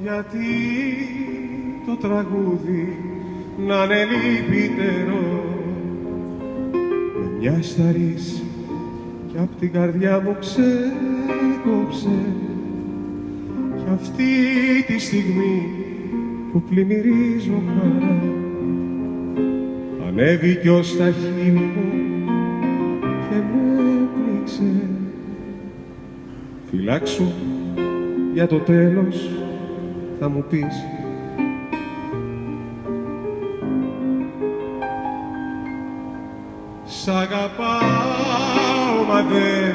γιατί το τραγούδι να είναι λυπητερό, με μια σταρίς κι απ' την καρδιά μου ξεκόψε, κι αυτή τη στιγμή που πλημμυρίζω χαρά ανέβηκε ως τα χείλη μου και με πνίξε. Φυλάξου για το τέλος, θα μου πεις. Σ' αγαπάω μα δεν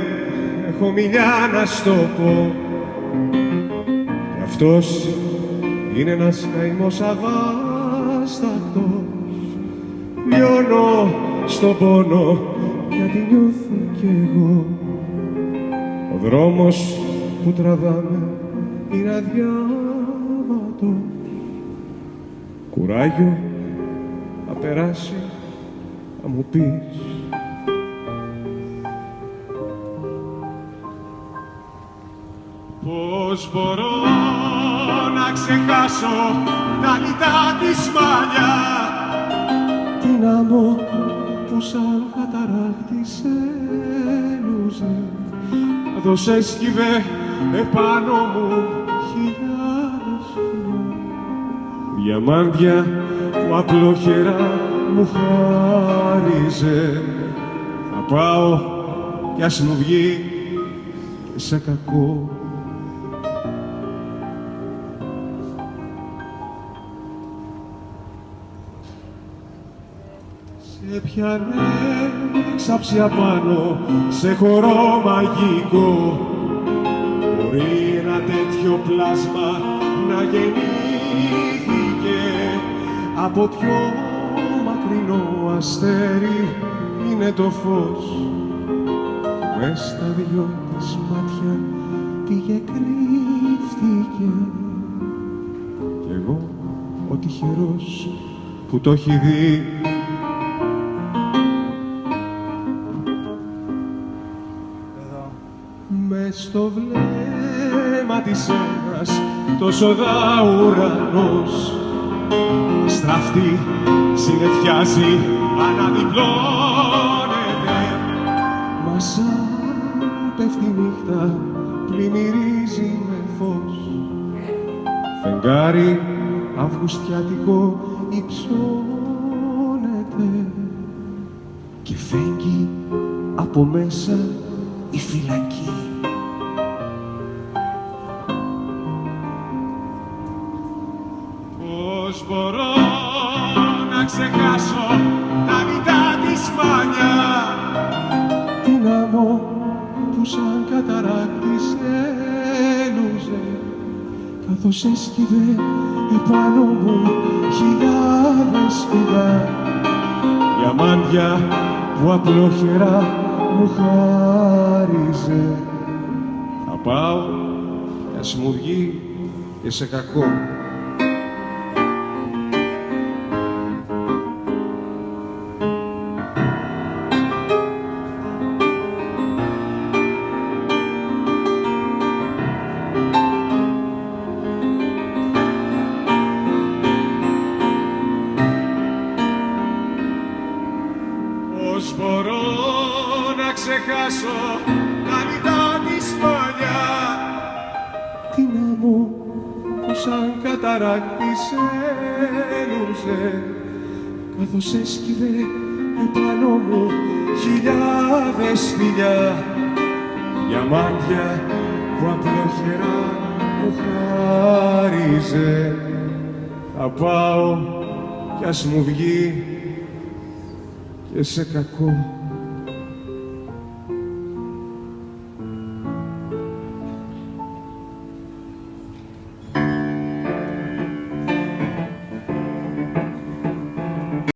έχω μιλιά να στο πω, κι αυτός είναι ένας καημός αβάσταχτος. Λιώνω στον πόνο γιατί νιώθω κι εγώ, ο δρόμος που τραβάμε είναι αδιάβατος. Κουράγιο θα περάσει, θα μου πεις. Πώς μπορώ να ξεχάσω τα λιτά της μαλλιά, την άμμο που σαν καταράχτης έλουζε, καθώς έσκυβε επάνω μου χιλιάδες φιλιά, διαμάντια που απλόχερα μου χάριζε. Θα πάω κι ας μου βγει και σε κακό. Σε πιάνε ξάψια πάνω σε χορό μαγικό, μπορεί ένα τέτοιο πλάσμα να γεννήθηκε από πιο μακρινό αστέρι. Είναι το φως που μες στα δυο της μάτια πήγε κρύφτηκε, κι εγώ ο τυχερός που το έχει δει. Μες στο βλέμμα της ένας τόσο δα ουρανός, αστράφτη συννεφιάζει, αναδιπλώνεται, μα σαν πέφτει νύχτα πλημμυρίζει με φως. Φεγγάρι αυγουστιάτικο υψώνεται και φέγγει από μέσα η φυλακή. Πώς μπορώ να ξεχάσω τα λιτά της μαλλιά, την άμμο που σαν καταράκτης έλουζε, καθώς έσκυβε επάνω μου χιλιάδες φιλιά, διαμάντια που απλόχερα μου χάριζε. Θα πάω κι ας μου βγει και σε κακό. Πώς μπορώ να ξεχάσω τα λιτά της μαλλιά, την άμμο που σαν καταράκτης έλουζε, καθώς έσκυβε επάνω μου χιλιάδες φιλιά, διαμάντια που απλόχερα μου χάριζε. Θα πάω κι ας μου βγει και σε κακό.